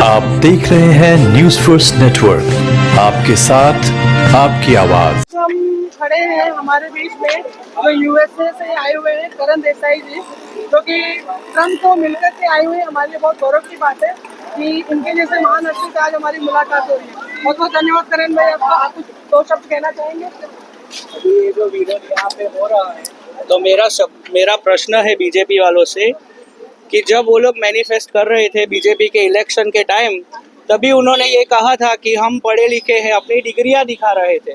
आप देख रहे हैं न्यूज फर्स्ट नेटवर्क, आपके साथ आपकी आवाज। हम खड़े हैं हमारे बीच में जो यूएसए से आए हुए हैं करण देसाई जी, जो कि ट्रम्प को मिलकर के आए हुए हैं। हमारे लिए बहुत गौरव की बात है कि इनके जैसे महान हस्ती से आज हमारी मुलाकात हो रही है। बहुत बहुत धन्यवाद करण भाई, आपका। आप कुछ दो शब्द कहना चाहेंगे? अभी ये जो वीडियो यहाँ पे हो रहा है, तो मेरा प्रश्न है बीजेपी वालों से कि जब वो लोग मैनिफेस्ट कर रहे थे बीजेपी के इलेक्शन के टाइम, तभी उन्होंने ये कहा था कि हम पढ़े लिखे हैं, अपनी डिग्रियां दिखा रहे थे।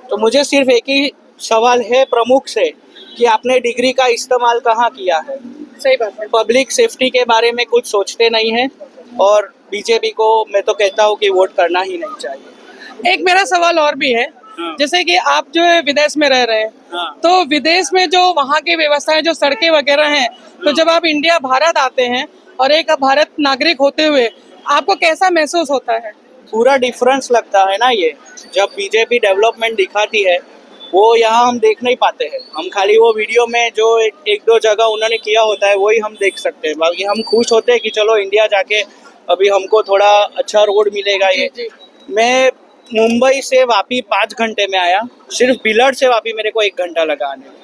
तो मुझे सिर्फ एक ही सवाल है प्रमुख से कि आपने डिग्री का इस्तेमाल कहाँ किया है? सही बात है। पब्लिक सेफ्टी के बारे में कुछ सोचते नहीं हैं और बीजेपी को मैं तो कहता हूँ कि वोट करना ही नहीं चाहिए। एक मेरा सवाल और भी है, जैसे कि आप जो है विदेश में रह रहे हैं, तो विदेश में जो वहाँ की व्यवस्थाएं, जो सड़कें वगैरह हैं, तो जब आप इंडिया भारत आते हैं और एक भारत नागरिक होते हुए आपको कैसा महसूस होता है? पूरा डिफरेंस लगता है ना। ये जब बीजेपी डेवलपमेंट दिखाती है वो यहाँ हम देख नहीं पाते हैं। हम खाली वो वीडियो में जो एक दो जगह उन्होंने किया होता है वही हम देख सकते हैं। बाकी हम खुश होते हैं कि चलो इंडिया जाके अभी हमको थोड़ा अच्छा रोड मिलेगा। ये मैं मुंबई से वापी 5 घंटे में आया, सिर्फ बिलर से वापी मेरे को 1 घंटा लगा आने में।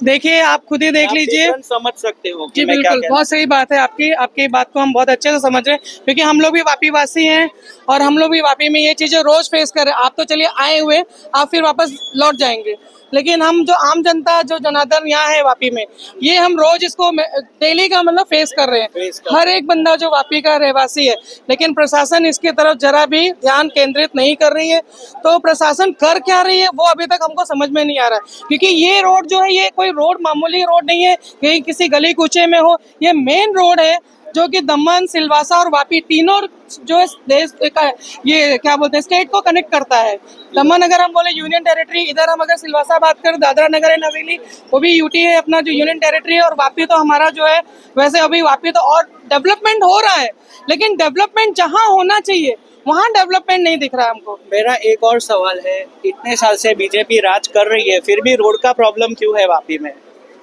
देखिए, आप खुद ही देख लीजिए, समझ सकते हो जी बिल्कुल, बहुत सही बात है आपकी बात को हम बहुत अच्छे से समझ रहे हैं, क्योंकि हम लोग भी वापी वासी हैं और हम लोग भी वापी में ये चीजें रोज फेस कर रहे हैं। आप तो चलिए आए हुए, आप फिर वापस लौट जाएंगे, लेकिन हम जो आम जनता, जो जनार्दन यहाँ है वापी में, ये हम रोज इसको डेली का मतलब फेस कर रहे हैं। हर एक बंदा जो वापी का रहवासी है, लेकिन प्रशासन इसकी तरफ जरा भी ध्यान केंद्रित नहीं कर रही है। तो प्रशासन कर क्या रही है वो अभी तक हमको समझ में नहीं आ रहा है, क्योंकि ये रोड जो है, ये कोई रोड मामूली रोड नहीं है, कहीं किसी गली कूचे में हो। ये मेन रोड है जो कि दमन, सिलवासा और वापी तीनों जो देश का, ये क्या बोलते हैं, स्टेट को कनेक्ट करता है। दमन अगर हम बोले यूनियन टेरिटरी, इधर हम अगर सिलवासा बात करें, दादरा नगर हवेली, वो भी यूटी है अपना, जो यूनियन टेरिटरी है। और वापी तो हमारा जो है, वैसे अभी वापी तो और डेवलपमेंट हो रहा है, लेकिन डेवलपमेंट जहाँ होना चाहिए वहाँ डेवलपमेंट नहीं दिख रहा है हमको। मेरा एक और सवाल है, इतने साल से बीजेपी राज कर रही है, फिर भी रोड का प्रॉब्लम क्यों है वापी में?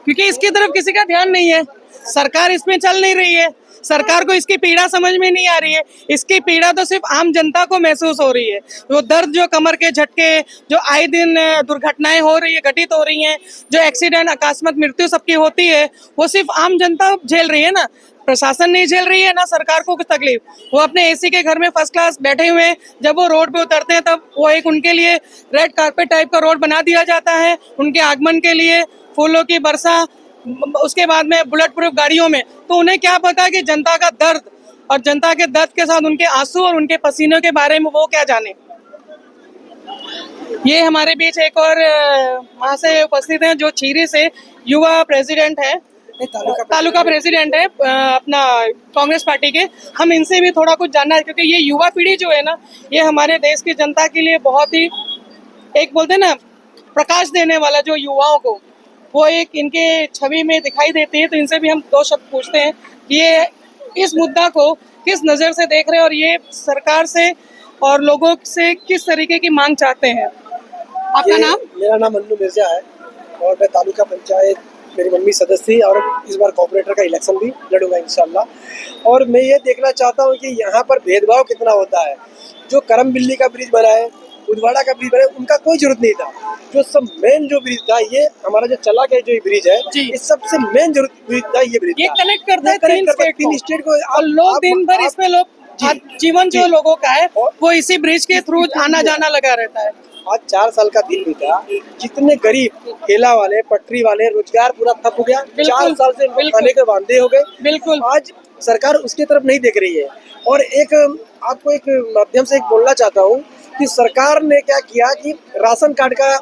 क्योंकि इसकी तरफ किसी का ध्यान नहीं है, सरकार इसमें चल नहीं रही है, सरकार को इसकी पीड़ा समझ में नहीं आ रही है। इसकी पीड़ा तो सिर्फ आम जनता को महसूस हो रही है। वो दर्द, जो कमर के झटके, जो आए दिन दुर्घटनाएं हो रही है, घटित हो रही हैं, जो एक्सीडेंट, अकस्मात मृत्यु सबकी होती है, वो सिर्फ आम जनता झेल रही है ना। प्रशासन नहीं झेल रही है, ना सरकार को कुछ तकलीफ। वो अपने एसी के घर में फर्स्ट क्लास बैठे हुए हैं, जब वो रोड पे उतरते हैं तब वो एक उनके लिए रेड कारपेट टाइप का रोड बना दिया जाता है उनके आगमन के लिए, फूलों की वर्षा, उसके बाद में बुलेट प्रूफ गाड़ियों में। तो उन्हें क्या पता कि जनता का दर्द, और जनता के दर्द के साथ उनके आंसू और उनके पसीनों के बारे में वो क्या जाने। ये हमारे बीच एक और वहाँ से उपस्थित हैं, जो चीरी से युवा प्रेसिडेंट है, तालुका प्रेसिडेंट है अपना कांग्रेस पार्टी के। हम इनसे भी थोड़ा कुछ जानना है, क्योंकि ये युवा पीढ़ी जो है ना, ये हमारे देश की जनता के लिए बहुत ही, एक बोलते हैं ना, प्रकाश देने वाला, जो युवाओं को वो एक इनके छवि में दिखाई देती है। तो इनसे भी हम दो शब्द पूछते हैं कि ये इस मुद्दा को किस नज़र से देख रहे हैं और ये सरकार से और लोगों से किस तरीके की मांग चाहते हैं। आपका नाम? मेरा नाम अन्नू मिर्जा है और मैं तालुका पंचायत, मेरी मम्मी सदस्य थी और इस बार कॉर्पोरेटर का इलेक्शन भी लड़ूंगा इंशाल्लाह। और मैं ये देखना चाहता हूँ कि यहाँ पर भेदभाव कितना होता है। जो करम बिल्ली का ब्रिज बना है, उदवाड़ा का ब्रिज बना है, उनका कोई जरूरत नहीं था। जो सब मेन जो ब्रिज था, ये हमारा जो चला गया जो ब्रिज है, इस सबसे मेन जरूरत ब्रिज था ये ब्रिज। ये कनेक्ट करता है तीन स्टेट को और लोग दिन भर इसमें, लोग जीवन जो लोगों का है वो इसी ब्रिज के थ्रू आना जाना लगा रहता है। आज 4 साल का दिन बीता, जितने गरीब ठेला वाले, पटरी वाले, रोजगार पूरा ठप हो गया। 4 साल से खाने के वांदे हो गए। बिल्कुल, आज सरकार उसकी तरफ नहीं देख रही है। और एक आपको एक माध्यम से एक बोलना चाहता हूँ कि सरकार ने क्या किया कि राशन कार्ड का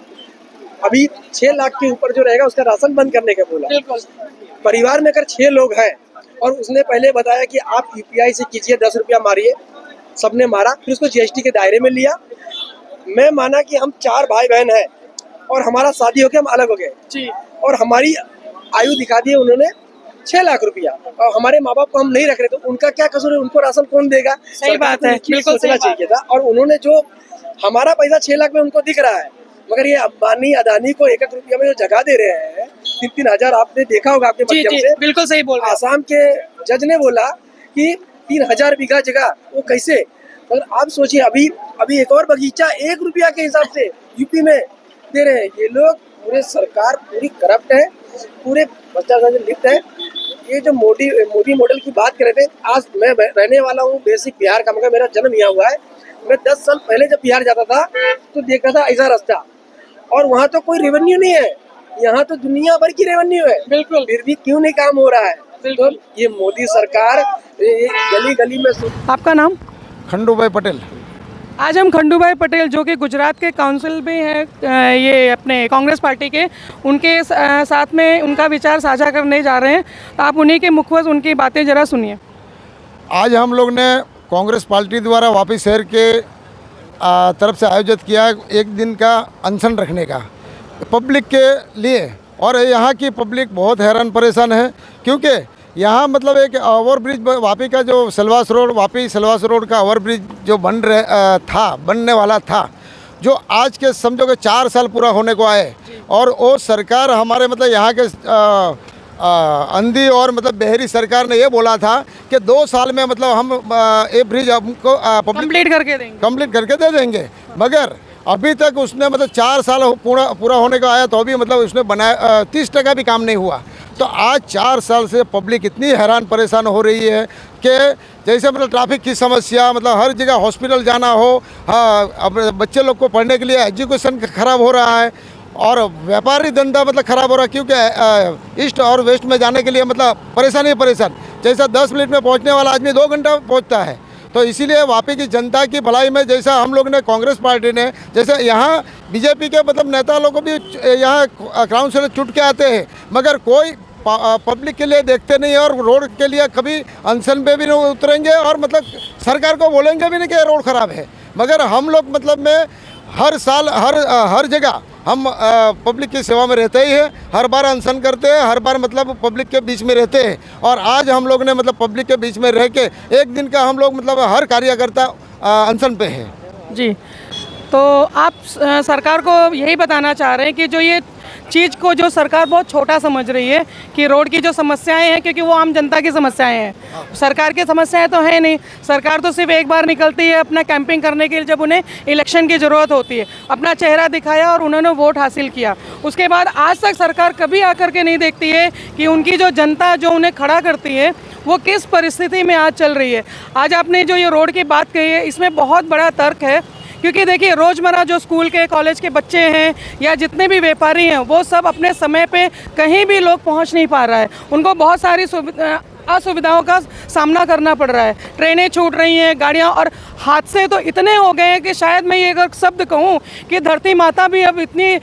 अभी 6 लाख के ऊपर जो रहेगा उसका राशन बंद करने का बोला। परिवार में अगर 6 लोग हैं और उसने पहले बताया कि आप यूपीआई से कीजिए, 10 रुपया मारिए, सबने मारा, फिर उसको जीएसटी के दायरे में लिया। मैं माना कि हम 4 भाई बहन हैं और हमारा शादी हो गया, हम अलग हो गए और हमारी आयु दिखा दी उन्होंने 6 लाख रुपया, और हमारे माँ बाप को हम नहीं रख रहे, तो उनका क्या कसूर है? उनको राशन कौन देगा? सही बात है, बिल्कुल सोचना चाहिए था। और उन्होंने जो हमारा पैसा 6 लाख में उनको दिख रहा है, मगर ये अंबानी अदानी को 1-1 रुपया में जो जगह दे रहे हैं, 3-3 हजार, आपने देखा होगा आपके माध्यम से। बिल्कुल सही बोल रहे हैं। आसाम के जज ने बोला कि 3000 बीघा जगह वो कैसे, मगर आप सोचिए अभी अभी एक और बगीचा 1 रुपया के हिसाब से यूपी में दे रहे हैं। ये लोग पूरे सरकार पूरी करप्ट है, पूरे भ्रष्टाचार से लिप्त है। ये जो मोदी मॉडल की बात कर रहे थे, आज मैं रहने वाला हूँ बेसिक बिहार का, मगर मेरा जन्म यहाँ हुआ है। मैं 10 साल पहले जब बिहार जाता था तो देखा था ऐसा रास्ता, और वहाँ तो कोई रेवेन्यू नहीं है, यहाँ तो दुनिया भर की रेवेन्यू है। बिल्कुल। फिर भी क्यों नहीं काम हो रहा है? तो ये मोदी सरकार गली गली में आपका नाम? खंडूभाई पटेल। आज हम खंडूभाई पटेल जो कि गुजरात के काउंसिल में हैं, ये अपने कांग्रेस पार्टी के, उनके साथ में उनका विचार साझा करने जा रहे हैं। तो आप उन्हीं के मुखवस उनकी बातें ज़रा सुनिए। आज हम लोग ने कांग्रेस पार्टी द्वारा वापी शहर के तरफ से आयोजित किया एक दिन का अनशन रखने का पब्लिक के लिए, और यहाँ की पब्लिक बहुत हैरान परेशान है, क्योंकि यहाँ मतलब एक ओवरब्रिज वापी का जो सिलवास रोड का ओवरब्रिज जो बनने वाला था, जो आज के समझो कि 4 साल पूरा होने को आए, और वो सरकार हमारे मतलब यहाँ के अंधी और मतलब बहरी सरकार ने ये बोला था कि 2 साल में मतलब हम ये ब्रिज हमको कंप्लीट करके दे देंगे, मगर अभी तक उसने मतलब 4 साल पूरा होने को आया तो अभी मतलब उसने बनाया 30% भी काम नहीं हुआ। तो आज 4 साल से पब्लिक इतनी हैरान परेशान हो रही है कि जैसे मतलब ट्रैफिक की समस्या, मतलब हर जगह हॉस्पिटल जाना हो, अब बच्चे लोग को पढ़ने के लिए एजुकेशन खराब हो रहा है, और व्यापारी धंधा मतलब ख़राब हो रहा है, क्योंकि ईस्ट और वेस्ट में जाने के लिए मतलब परेशान। जैसा 10 मिनट में पहुंचने वाला आदमी 2 घंटा पहुंचता है। तो इसीलिए वापी की जनता की भलाई में जैसा हम लोग ने कांग्रेस पार्टी ने, जैसे यहाँ बीजेपी के मतलब नेता लोग को भी यहाँ ग्राउंड से छूट के आते हैं, मगर कोई पब्लिक के लिए देखते नहीं, और रोड के लिए कभी अनशन पे भी नहीं उतरेंगे, और मतलब सरकार को बोलेंगे भी नहीं कि रोड ख़राब है। मगर हम लोग मतलब में हर साल हर जगह हम पब्लिक की सेवा में रहते ही हैं, हर बार अनशन करते हैं, हर बार मतलब पब्लिक के बीच में रहते हैं, और आज हम लोग ने मतलब पब्लिक के बीच में रह के एक दिन का हम लोग मतलब हर कार्यकर्ता अनशन पे है। जी, तो आप सरकार को यही बताना चाह रहे हैं कि जो ये चीज़ को जो सरकार बहुत छोटा समझ रही है कि रोड की जो समस्याएं हैं, क्योंकि वो आम जनता की समस्याएं हैं, सरकार की समस्याएं तो है नहीं। सरकार तो सिर्फ एक बार निकलती है अपना कैंपिंग करने के लिए, जब उन्हें इलेक्शन की ज़रूरत होती है, अपना चेहरा दिखाया और उन्होंने वोट हासिल किया। उसके बाद आज तक सरकार कभी आकर के नहीं देखती है कि उनकी जो जनता जो उन्हें खड़ा करती है वो किस परिस्थिति में आज चल रही है। आज आपने जो ये रोड की बात कही है, इसमें बहुत बड़ा तर्क है, क्योंकि देखिए रोज़मर्रा जो स्कूल के कॉलेज के बच्चे हैं या जितने भी व्यापारी हैं, वो सब अपने समय पे कहीं भी लोग पहुंच नहीं पा रहा है। उनको बहुत सारी असुविधाओं का सामना करना पड़ रहा है। ट्रेनें छूट रही हैं, गाड़ियां, और हादसे तो इतने हो गए हैं कि शायद मैं ये अगर शब्द कहूँ कि धरती माता भी अब इतनी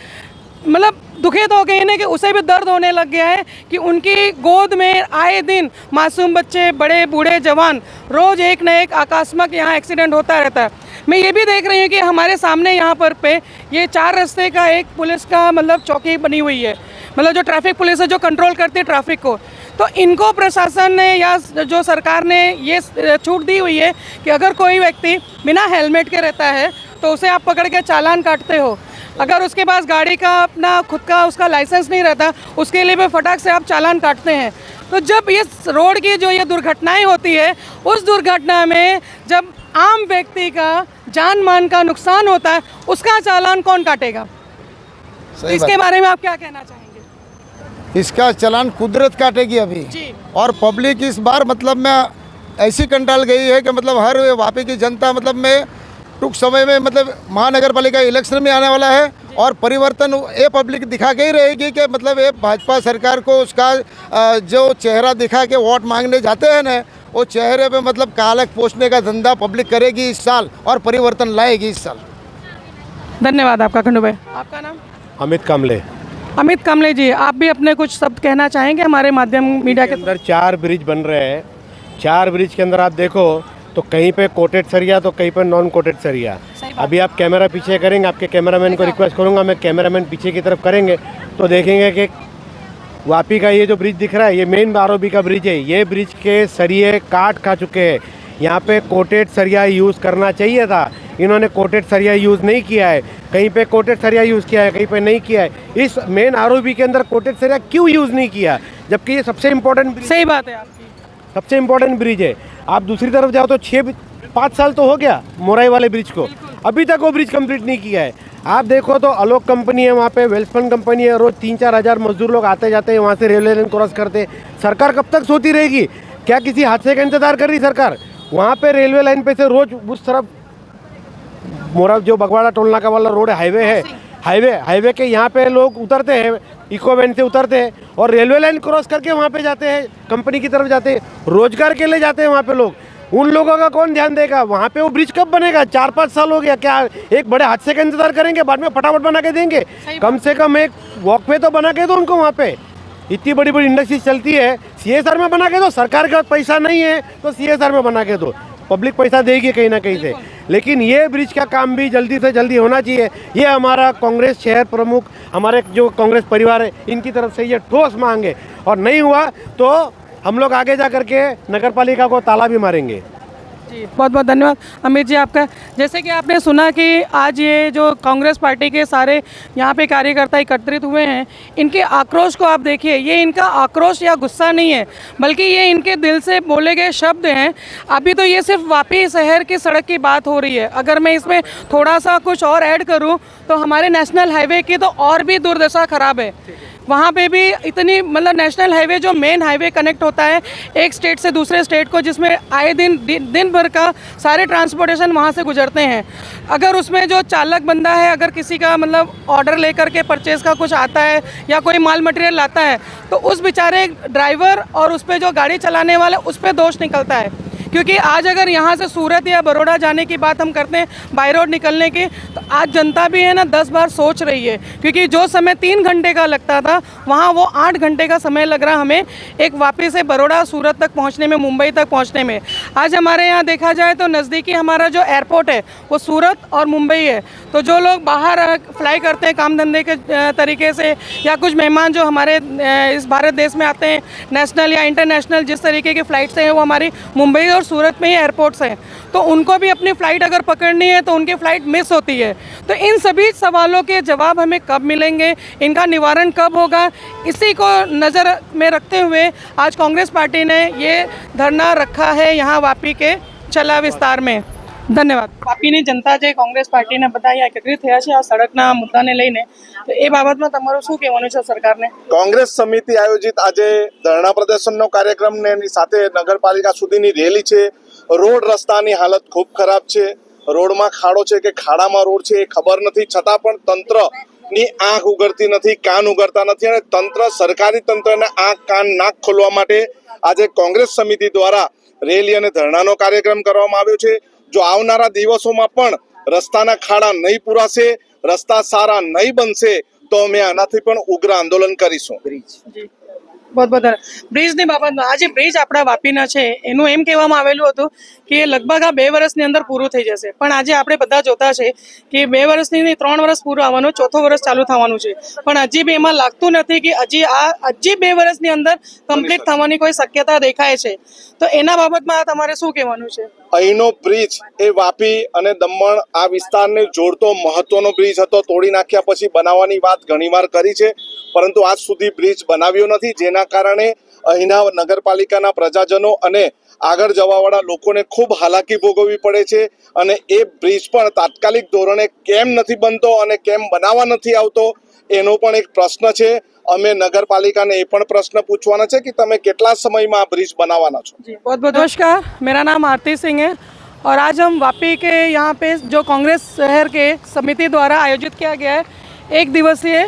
मतलब दुखित हो गई है कि उसे भी दर्द होने लग गया है कि उनकी गोद में आए दिन मासूम बच्चे, बड़े बूढ़े जवान, रोज़ एक न एक आकस्मिक यहाँ एक्सीडेंट होता रहता है। मैं ये भी देख रही हूँ कि हमारे सामने यहाँ पर पे ये 4 रास्ते का एक पुलिस का मतलब चौकी बनी हुई है, मतलब जो ट्रैफिक पुलिस है जो कंट्रोल करती है ट्रैफिक को। तो इनको प्रशासन ने या जो सरकार ने ये छूट दी हुई है कि अगर कोई व्यक्ति बिना हेलमेट के रहता है तो उसे आप पकड़ के चालान काटते हो। अगर उसके पास गाड़ी का अपना खुद का उसका लाइसेंस नहीं रहता, उसके लिए भी फटाक से आप चालान काटते हैं। तो जब ये रोड की जो ये दुर्घटनाएं होती है, उस दुर्घटना में जब आम व्यक्ति का जान मान का नुकसान होता है, उसका चालान कौन काटेगा? तो इसके बारे में आप क्या कहना चाहेंगे? इसका चालान कुदरत काटेगी अभी जी। और पब्लिक इस बार मतलब में ऐसी कंटाल गई है कि मतलब हर वापी की जनता मतलब में टूंक समय में मतलब महानगर पालिका इलेक्शन में आने वाला है, और परिवर्तन ये पब्लिक दिखा के ही रहेगी कि मतलब ये भाजपा सरकार को उसका जो चेहरा दिखा के वोट मांगने जाते हैं ना, वो चेहरे पे मतलब कालक पोषने का धंधा पब्लिक करेगी इस साल, और परिवर्तन लाएगी इस साल। धन्यवाद आपका खंडू भाई। आपका नाम? अमित कामले। अमित कामले जी, आप भी अपने कुछ शब्द कहना चाहेंगे हमारे माध्यम मीडिया के अंदर 4 ब्रिज बन रहे हैं। 4 ब्रिज के अंदर आप देखो तो कहीं पे कोटेड सरिया तो कहीं पे नॉन कोटेड सरिया। अभी आप कैमरा पीछे करेंगे, आपके कैमरामैन को रिक्वेस्ट करूंगा, मैं कैमरामैन पीछे की तरफ करेंगे तो देखेंगे कि वापी का ये जो ब्रिज दिख रहा है, ये मेन आरओबी का ब्रिज है। ये ब्रिज के सरिये काट खा चुके हैं। यहाँ पे कोटेड सरिया यूज़ करना चाहिए था, इन्होंने कोटेड सरिया यूज़ नहीं किया है। कहीं पे कोटेड सरिया यूज़ किया है, कहीं पे नहीं किया है। इस मेन आरओबी के अंदर कोटेड सरिया क्यों यूज़ नहीं किया, जबकि ये सबसे इम्पोर्टेंट। सही बात है आपकी। सबसे इम्पोर्टेंट ब्रिज है। आप दूसरी तरफ जाओ तो 5 साल तो हो गया मोराई वाले ब्रिज को, अभी तक वो ब्रिज कंप्लीट नहीं किया है। आप देखो तो अलोक कंपनी है वहाँ पे, वेल्सपन कंपनी है, रोज़ 3-4 हज़ार मजदूर लोग आते जाते हैं वहाँ से, रेलवे लाइन क्रॉस करते। सरकार कब तक सोती रहेगी? क्या किसी हादसे का इंतजार कर रही सरकार? वहाँ पे रेलवे लाइन पे से रोज उस तरफ मोरा जो बगवाड़ा टोल नाका वाला रोड हाईवे है, हाईवे के यहाँ पे लोग उतरते हैं, इको वैन से उतरते हैं और रेलवे लाइन क्रॉस करके वहाँ पे जाते हैं, कंपनी की तरफ जाते हैं, रोजगार के लिए जाते हैं वहाँ पे लोग। उन लोगों का कौन ध्यान देगा? वहाँ पे वो ब्रिज कब बनेगा? 4-5 साल हो गया। क्या एक बड़े हादसे का इंतजार करेंगे, बाद में फटाफट बना के देंगे? कम से कम एक वॉकवे तो बना के दो उनको। वहाँ पे इतनी बड़ी बड़ी इंडस्ट्रीज चलती है, CSR में बना के दो। सरकार का पैसा नहीं है तो CSR में बना के दो, पब्लिक पैसा देगी कहीं ना कहीं से। लेकिन ये ब्रिज का काम भी जल्दी से जल्दी होना चाहिए। ये हमारा कांग्रेस शहर प्रमुख, हमारे जो कांग्रेस परिवार है, इनकी तरफ से ये ठोस मांग है। और नहीं हुआ तो हम लोग आगे जा करके नगर पालिका को ताला भी मारेंगे। जी बहुत बहुत धन्यवाद अमित जी आपका। जैसे कि आपने सुना कि आज ये जो कांग्रेस पार्टी के सारे यहाँ पे कार्यकर्ता एकत्रित हुए हैं, इनके आक्रोश को आप देखिए। ये इनका आक्रोश या गुस्सा नहीं है, बल्कि ये इनके दिल से बोले गए शब्द हैं। अभी तो ये सिर्फ वापी शहर की सड़क की बात हो रही है। अगर मैं इसमें थोड़ा सा कुछ और ऐड करूँ तो हमारे नेशनल हाईवे की तो और भी दुर्दशा खराब है। वहाँ पे भी इतनी मतलब नेशनल हाईवे जो मेन हाईवे कनेक्ट होता है एक स्टेट से दूसरे स्टेट को, जिसमें आए दिन भर का सारे ट्रांसपोर्टेशन वहाँ से गुजरते हैं। अगर उसमें जो चालक बंदा है, अगर किसी का मतलब ऑर्डर लेकर के परचेज़ का कुछ आता है या कोई माल मटेरियल लाता है, तो उस बेचारे ड्राइवर और उस पर जो गाड़ी चलाने वाला उस पर दोष निकलता है। क्योंकि आज अगर यहाँ से सूरत या बड़ौदा जाने की बात हम करते हैं, बाई रोड निकलने की, तो आज जनता भी है ना 10 बार सोच रही है। क्योंकि जो समय 3 घंटे का लगता था, वहाँ वो 8 घंटे का समय लग रहा हमें एक वापी से बड़ौदा सूरत तक पहुँचने में, मुंबई तक पहुँचने में। आज हमारे यहाँ देखा जाए तो नज़दीकी हमारा जो एयरपोर्ट है वो सूरत और मुंबई है। तो जो लोग बाहर फ्लाई करते हैं काम धंधे के तरीके से, या कुछ मेहमान जो हमारे इस भारत देश में आते हैं, नेशनल या इंटरनेशनल जिस तरीके की फ़्लाइट्स हैं, वो हमारी मुंबई और सूरत में ही एयरपोर्ट्स हैं। तो उनको भी अपनी फ़्लाइट अगर पकड़नी है तो उनकी फ़्लाइट मिस होती है। तो इन सभी सवालों के जवाब हमें कब मिलेंगे, इनका निवारण कब होगा, इसी को नज़र में रखते हुए आज कांग्रेस पार्टी ने ये धरना रखा है यहाँ वापी के चला विस्तार में। ધન્યવાદ। વાપીની જનતા જે કોંગ્રેસ પાર્ટીને બધા અહીંયા એકત્રિત થયા છે આ સડકના મુદ્દાને લઈને, તો એ બાબતમાં તમારું શું કહેવાનું છે સરકારને? કોંગ્રેસ સમિતિ આયોજિત આજે ધરણા પ્રદર્શનનો કાર્યક્રમ ને એની સાથે નગરપાલિકા સુધીની રેલી છે। રોડ રસ્તાની હાલત ખૂબ ખરાબ છે, રોડમાં ખાડો છે કે ખાડામાં રોડ છે એ ખબર નથી, છતાં પણ તંત્રની આંખ ઉઘડતી નથી, કાન ઉઘડતા નથી અને તંત્ર, સરકારી તંત્રને આંખ કાન નાક ખોલવા માટે આજે કોંગ્રેસ સમિતિ દ્વારા રેલી અને ધરણાનો કાર્યક્રમ કરવામાં આવ્યો છે। જો આવનારા દિવસોમાં પણ રસ્તાના ખાડા નહીં પૂરાશે, રસ્તા સારા નહીં બનશે તો અમે આનાથી પણ ઉગ્ર આંદોલન કરીશું। बहुत बहुत બ્રિજની બાબતમાં આજે બ્રિજ આપણા વાપીના છે, એનું એમ કહેવામાં આવેલું હતું કે લગભગ આ 2 વર્ષની અંદર પૂરું થઈ જશે, પણ આજે આપણે બધા જોતા છે કે 2 વર્ષની નહીં 3 વર્ષ પૂરું આવવાનું, 4થું વર્ષ ચાલુ થવાનું છે, પણ હજી બી એમાં લાગતું નથી કે હજી 2 વર્ષની અંદર કમ્પ્લીટ થવાની કોઈ શક્યતા દેખાય છે। તો એના બાબતમાં તમારે શું કહેવાનું છે? અહીંનો બ્રિજ એ વાપી અને દમણ આ વિસ્તારને જોડતો મહત્વનો બ્રિજ હતો। તોડી નાખ્યા પછી બનાવવાની વાત ઘણીવાર કરી છે, પરંતુ આજ સુધી બ્રિજ બનાવ્યો નથી, જેના કારણે અહીંના નગરપાલિકાના પ્રજાજનો અને આગળ જવાવાળા લોકોને ખૂબ હાલાકી ભોગવવી પડે છે। અને એ બ્રિજ પણ તાત્કાલિક ધોરણે કેમ નથી બનતો અને કેમ બનાવવા નથી આવતો એનો પણ એક પ્રશ્ન છે। અમે નગરપાલિકાને એ પણ પ્રશ્ન પૂછવાના છે કે તમે કેટલા સમયમાં આ બ્રિજ બનાવવાના છો? जी बहुत बहुत नमस्कार, मेरा नाम आरती सिंह है और आज हम वापी के यहाँ पे जो कांग्रेस शहर के समिति द्वारा आयोजित किया गया है 1 दिवसीय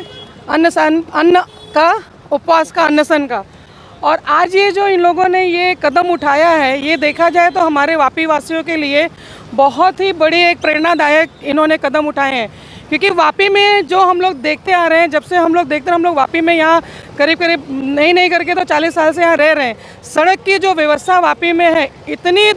अन्न का उपवास का अनशन का, और आज ये जो इन लोगों ने ये कदम उठाया है, ये देखा जाए तो हमारे वापी वासियों के लिए बहुत ही बड़ी एक प्रेरणादायक इन्होंने कदम उठाए हैं। क्योंकि वापी में जो हम लोग देखते आ रहे हैं, जब से हम लोग देखते हैं, हम लोग वापी में यहाँ करीब नहीं करके तो 40 साल से यहाँ रह रहे हैं। सड़क की जो व्यवस्था वापी में है इतनी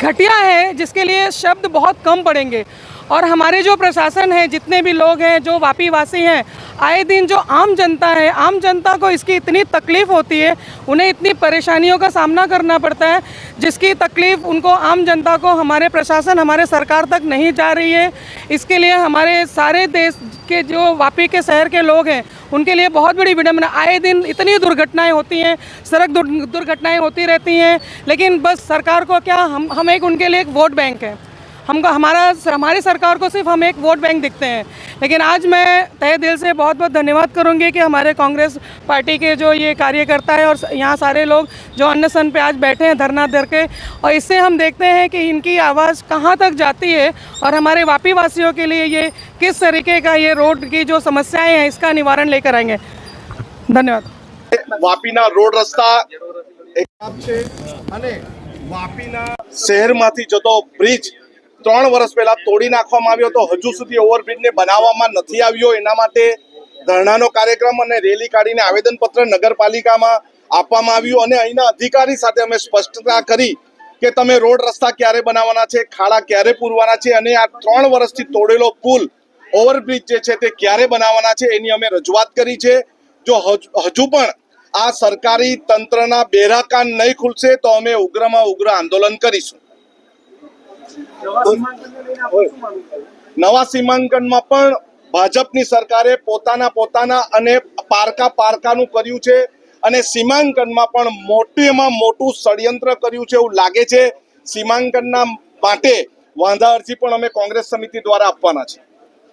घटिया है जिसके लिए शब्द बहुत कम पड़ेंगे। और हमारे जो प्रशासन है, जितने भी लोग हैं जो वापी वासी हैं, आए दिन जो आम जनता है, आम जनता को इसकी इतनी तकलीफ़ होती है, उन्हें इतनी परेशानियों का सामना करना पड़ता है, जिसकी तकलीफ़ उनको आम जनता को हमारे प्रशासन, हमारे सरकार तक नहीं जा रही है। इसके लिए हमारे सारे देश के जो वापी के शहर के लोग हैं उनके लिए बहुत बड़ी विडम्बना। आए दिन इतनी दुर्घटनाएं होती हैं, सड़क दुर्घटनाएं होती रहती हैं, लेकिन बस सरकार को क्या, हम एक उनके लिए एक वोट बैंक है। हमको हमारी सरकार को सिर्फ हम एक वोट बैंक दिखते हैं। लेकिन आज मैं तहे दिल से बहुत बहुत धन्यवाद करूंगी कि हमारे कांग्रेस पार्टी के जो ये कार्यकर्ता है और यहाँ सारे लोग जो अनशन पे आज बैठे हैं धरना दे के, और इससे हम देखते हैं कि इनकी आवाज़ कहाँ तक जाती है और हमारे वापी वासियों के लिए ये किस तरीके का ये रोड की जो समस्याएँ हैं इसका निवारण लेकर आएंगे। धन्यवाद। વાપીના રોડ રસ્તા એક છે અને વાપીના શહેરમાંથી જતો બ્રિજ 3 વર્ષ પહેલા તોડી નાખવામાં આવ્યો તો હજુ સુધી ઓવરબ્રિજને બનાવવામાં નથી આવ્યો। એના માટે ધરણાનો કાર્યક્રમ અને રેલી કાઢીને આવેદનપત્ર નગરપાલિકામાં આપવામાં આવ્યું અને અહીંના અધિકારી સાથે અમે સ્પષ્ટતા કરી કે તમે રોડ રસ્તા ક્યારે બનાવવાના છે, ખાડા ક્યારે પૂરવાના છે અને આ 3 વર્ષથી તોડેલો પુલ ઓવરબ્રિજ જે છે તે ક્યારે બનાવવાના છે એની અમે રજૂઆત કરી છે। જો હજુ પણ આ સરકારી તંત્રના બેરા કાન નહીં ખુલશે તો અમે ઉગ્રમાં ઉગ્ર આંદોલન કરીશું। નવા સીમાંકનમાં પણ ભાજપની સરકારે પોતાના અને પારકાનું કર્યું છે અને સીમાંકનમાં પણ મોટામાં મોટું ષડયંત્ર કર્યું છે એવું લાગે છે। સીમાંકનના માટે વાંધા અરજી પણ અમે કોંગ્રેસ સમિતિ દ્વારા આપવાના છે।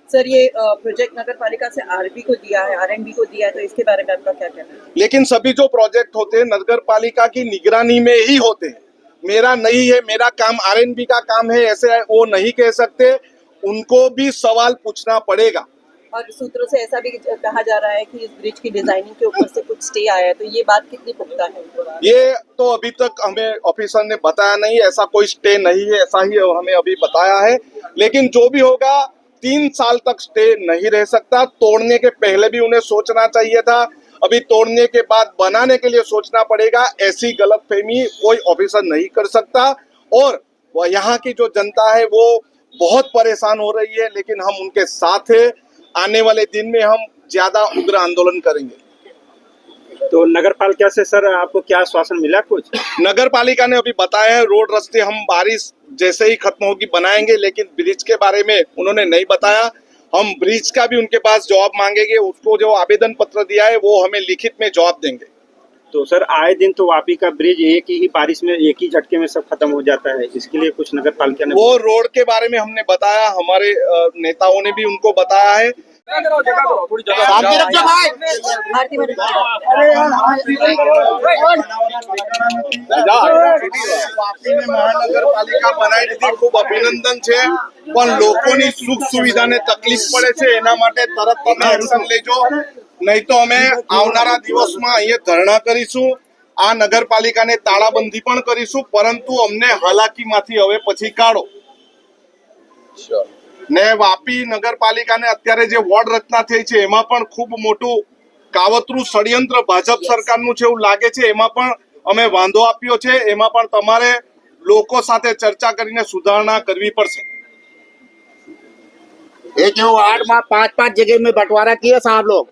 सर, ये प्रोजेक्ट नगर पालिका से आरबी को दिया है, आरएनबी को दिया है, तो इसके बारे में आपका क्या कहना है? लेकिन सभी जो प्रोजेक्ट होते हैं नगर पालिका की निगरानी में ही होते हैं। मेरा नहीं है, मेरा काम आरएनबी का काम है ऐसे वो नहीं कह सकते, उनको भी सवाल पूछना पड़ेगा। और सूत्रों से ऐसा भी कहा जा रहा है कि इस ब्रिज की डिजाइनिंग के ऊपर से कुछ स्टे आया है, तो ये बात कितनी पुख्ता है? ये तो अभी तक हमें ऑफिसर ने बताया नहीं, ऐसा कोई स्टे नहीं है, ऐसा ही हमें अभी बताया है। लेकिन जो भी होगा 3 साल तक स्टे नहीं रह सकता। तोड़ने के पहले भी उन्हें सोचना चाहिए था, अभी तोड़ने के बाद बनाने के लिए सोचना पड़ेगा। ऐसी गलतफहमी कोई ऑफिसर नहीं कर सकता और यहाँ की जो जनता है वो बहुत परेशान हो रही है, लेकिन हम उनके साथ हैं। आने वाले दिन में हम ज्यादा उग्र आंदोलन करेंगे। तो नगर पालिका से सर आपको क्या आश्वासन मिला कुछ? नगर पालिका ने अभी बताया है रोड रास्ते हम बारिश जैसे ही खत्म होगी बनाएंगे, लेकिन ब्रिज के बारे में उन्होंने नहीं बताया। हम ब्रिज का भी उनके पास जवाब मांगेंगे, उसको जो आवेदन पत्र दिया है वो हमें लिखित में जवाब देंगे। तो सर आए दिन तो वापी का ब्रिज एक ही बारिश में एक ही झटके में सब खत्म हो जाता है, इसके लिए कुछ नगर पालिका ने वो रोड के बारे में हमने बताया, हमारे नेताओं ने भी उनको बताया है। વાપીને મહાનગરપાલિકા બનાવી દીધી, ખૂબ અભિનંદન છે, પણ લોકોની સુખ સુવિધાને તકલીફ પડે છે એના માટે તરત તમે એક્શન લેજો, નહીં તો અમે આવનારા દિવસમાં અહીંયા ધરણા કરીશું, આ નગરપાલિકાને તાળાબંધી પણ કરીશું, પરંતુ અમને હાલાકીમાંથી હવે પછી કાઢો। ને વાપી નગરપાલિકાને અત્યારે જે વોર્ડ રચના થઈ છે એમાં પણ ખૂબ મોટું કાવતરું ષડયંત્ર ભાજપ સરકારનું છે એવું લાગે છે। એમાં પણ અમે વાંધો આપ્યો છે, એમાં પણ તમારે લોકો સાથે ચર્ચા કરીને સુધારણા કરવી પડશે। एक वार्ड में 5-5 जगह में बंटवारा किया साहब लोग।